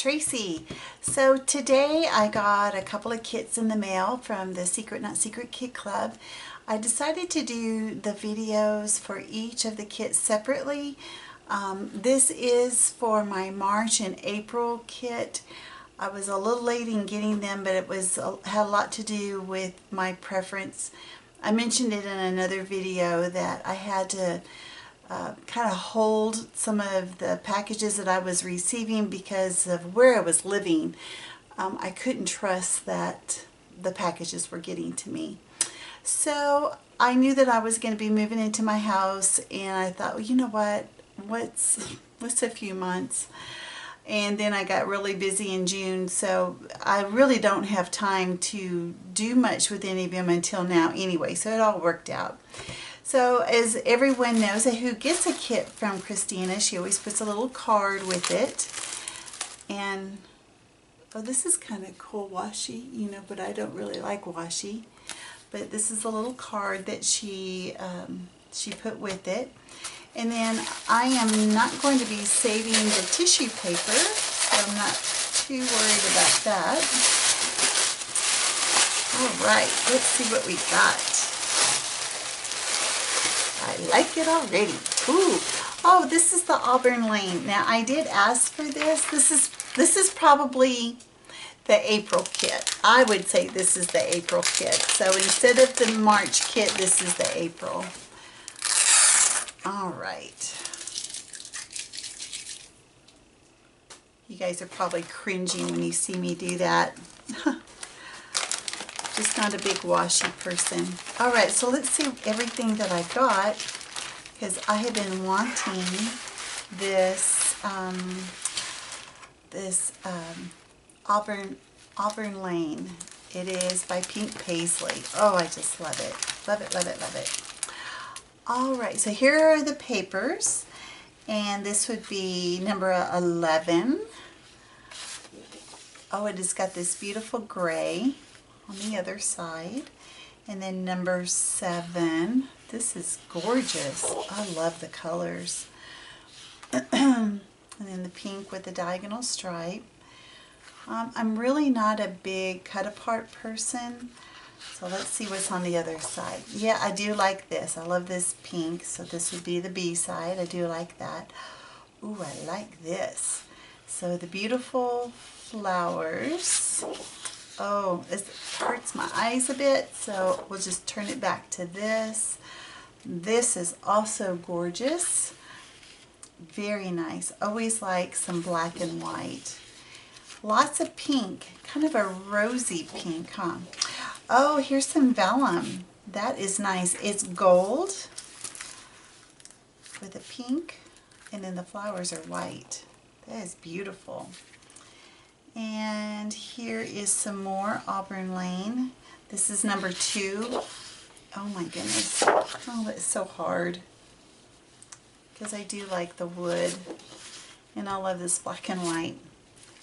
Tracy. So today I got a couple of kits in the mail from the Secret Not Secret Kit Club. I decided to do the videos for each of the kits separately. This is for my March and April kit. I was a little late in getting them, but it had a lot to do with my preference. I mentioned it in another video that I had to kind of hold some of the packages that I was receiving because of where I was living. I couldn't trust that the packages were getting to me. So I knew that I was going to be moving into my house, and I thought, well, you know what, what's a few months? And then I got really busy in June, so I really don't have time to do much with any of them until now anyway, so it all worked out. So as everyone knows who gets a kit from Christina, she always puts a little card with it. And, oh, this is kind of cool washi, you know, but I don't really like washi. But this is a little card that she put with it. And then I am not going to be saving the tissue paper, so I'm not too worried about that. All right, let's see what we got. I like it already. Ooh, oh, this is the Auburn Lane. Now I did ask for this. This is probably the April kit. I would say this is the April kit. So instead of the March kit, this is the April. All right. You guys are probably cringing when you see me do that. Just not a big washi person. All right, so let's see everything that I got, because I have been wanting this Auburn Lane. It is by Pink Paisley. Oh, I just love it. Love it, love it, love it. All right, so here are the papers, and this would be number 11. Oh, it has got this beautiful gray on the other side. And then number 7. This is gorgeous. I love the colors. And then the pink with the diagonal stripe. I'm really not a big cut apart person. So let's see what's on the other side. Yeah, I do like this. I love this pink. So this would be the B side. I do like that. Ooh, I like this. So the beautiful flowers. Oh, it hurts my eyes a bit. So we'll just turn it back to this. This is also gorgeous. Very nice. Always like some black and white. Lots of pink. Kind of a rosy pink, huh? Oh, here's some vellum. That is nice. It's gold with a pink, and then the flowers are white. That is beautiful. And here is some more Auburn Lane. This is number 2. Oh my goodness. Oh, that's so hard. Because I do like the wood. And I love this black and white.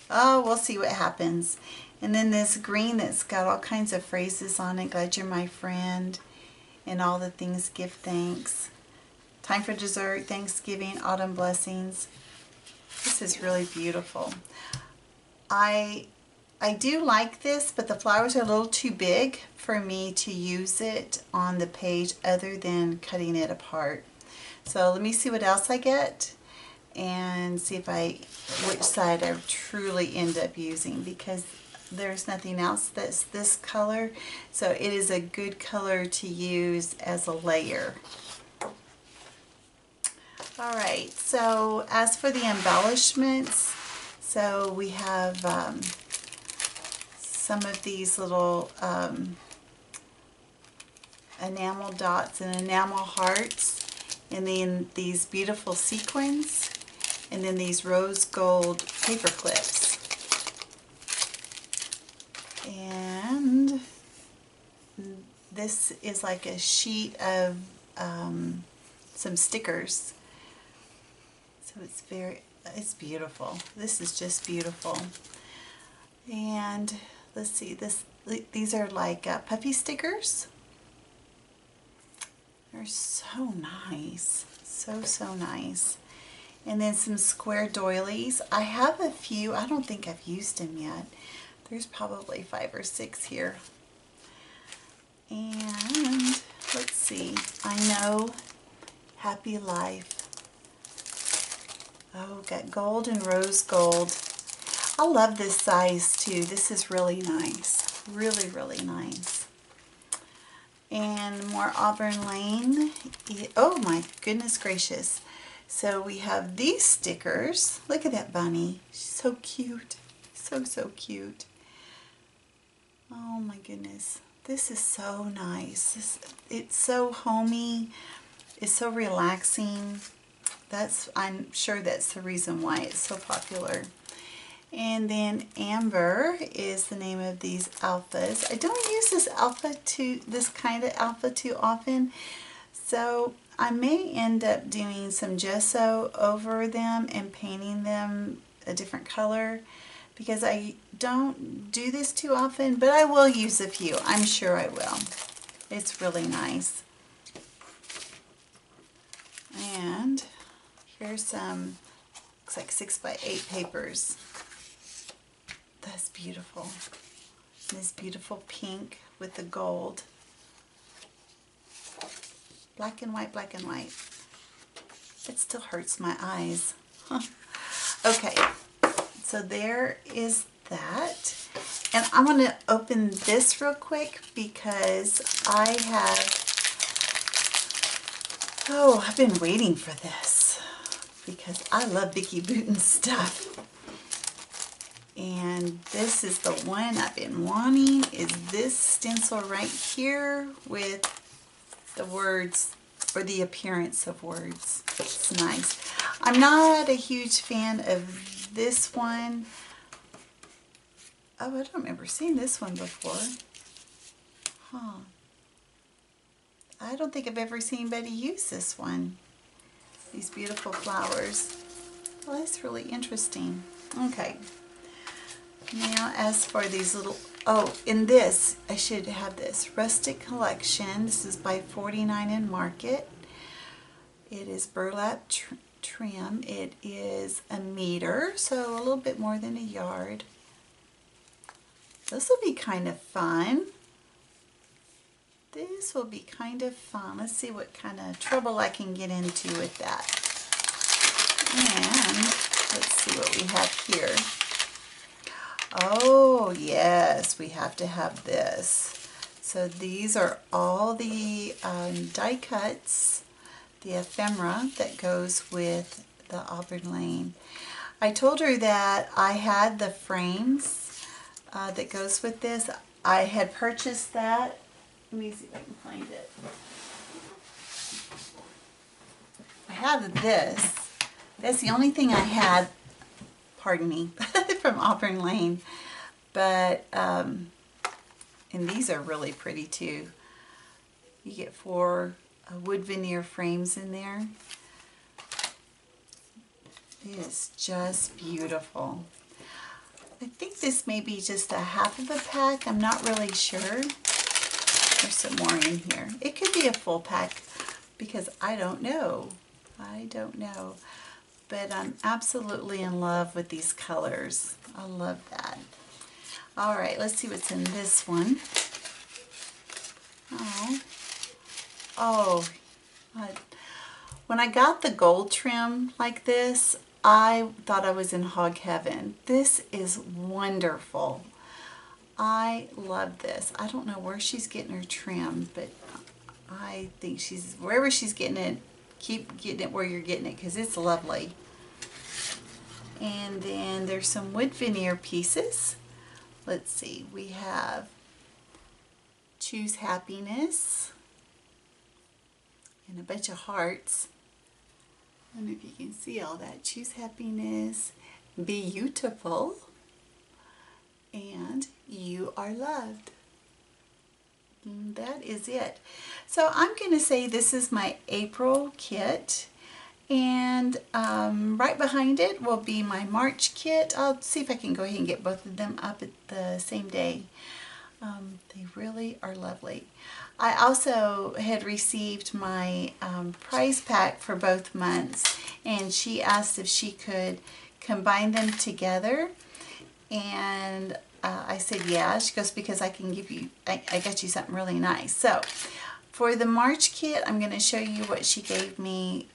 Oh, we'll see what happens. And then this green that's got all kinds of phrases on it. Glad you're my friend. And all the things give thanks. Time for dessert, Thanksgiving, autumn blessings. This is really beautiful. I do like this, but the flowers are a little too big for me to use it on the page other than cutting it apart. So let me see what else I get and see which side I truly end up using, because there's nothing else that's this color, so it is a good color to use as a layer. Alright, so as for the embellishments, so we have some of these little enamel dots and enamel hearts, and then these beautiful sequins, and then these rose gold paper clips. And this is like a sheet of some stickers. So it's beautiful. This is just beautiful. And let's see, these are like puffy stickers. They're so nice. So nice. And then some square doilies. I have a few. I don't think I've used them yet. There's probably 5 or 6 here. And let's see. I know Happy Life. Oh, got gold and rose gold. I love this size too. This is really nice. Really, really nice. And more Auburn Lane. Oh my goodness gracious. So we have these stickers. Look at that bunny. She's so cute. So, so cute. Oh my goodness. This is so nice. It's so homey. It's so relaxing. I'm sure that's the reason why it's so popular. And then Amber is the name of these alphas. I don't use this kind of alpha too often, so I may end up doing some gesso over them and painting them a different color, because I don't do this too often, but I will use a few. I'm sure I will. It's really nice. And here's some, looks like 6x8 papers. That's beautiful. This beautiful pink with the gold. Black and white, black and white. It still hurts my eyes. Okay, so there is that. And I'm going to open this real quick because I have, I've been waiting for this because I love Vicki Boutin stuff. And this is the one I've been wanting, is this stencil right here with the words, or the appearance of words. It's nice. I'm not a huge fan of this one. Oh, I don't remember seeing this one before. Huh. I don't think I've ever seen anybody use this one. These beautiful flowers. Well, that's really interesting. Okay. Now, as for these little, in this, I should have this Rustic Collection. This is by 49 in Market. It is burlap trim. It is a meter, so a little bit more than a yard. This will be kind of fun. This will be kind of fun. Let's see what kind of trouble I can get into with that. And let's see what we have here. Oh yes, we have to have this. So these are all the die cuts, the ephemera that goes with the Auburn Lane. I told her that I had the frames that goes with this. I had purchased that. Let me see if I can find it. I have this. That's the only thing I had, pardon me, from Auburn Lane. But, and these are really pretty too. You get 4 wood veneer frames in there. It is just beautiful. I think this may be just a half of a pack. I'm not really sure. There's some more in here. It could be a full pack because I don't know. I don't know. But I'm absolutely in love with these colors. I love that. All right, let's see what's in this one. When I got the gold trim like this, I thought I was in hog heaven. This is wonderful. I love this. I don't know where she's getting her trim, but I think wherever she's getting it, keep getting it where you're getting it because it's lovely. And then there's some wood veneer pieces. Let's see, we have Choose Happiness and a bunch of hearts. I don't know if you can see all that. Choose Happiness, Beautiful, and You Are Loved. And that is it. So I'm going to say this is my April kit. And right behind it will be my March kit. I'll see if I can go ahead and get both of them up at the same day. They really are lovely. I also had received my prize pack for both months, and she asked if she could combine them together, and I said yeah. She goes, because I can give you, I got you something really nice. So for the March kit, I'm going to show you what she gave me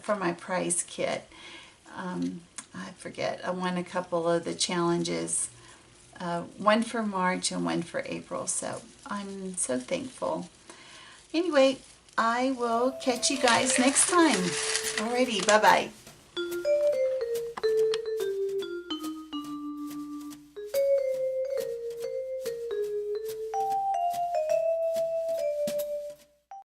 for my prize kit. I forget, I won a couple of the challenges, one for March and one for April, so I'm so thankful. Anyway, I will catch you guys next time. Alrighty, bye-bye.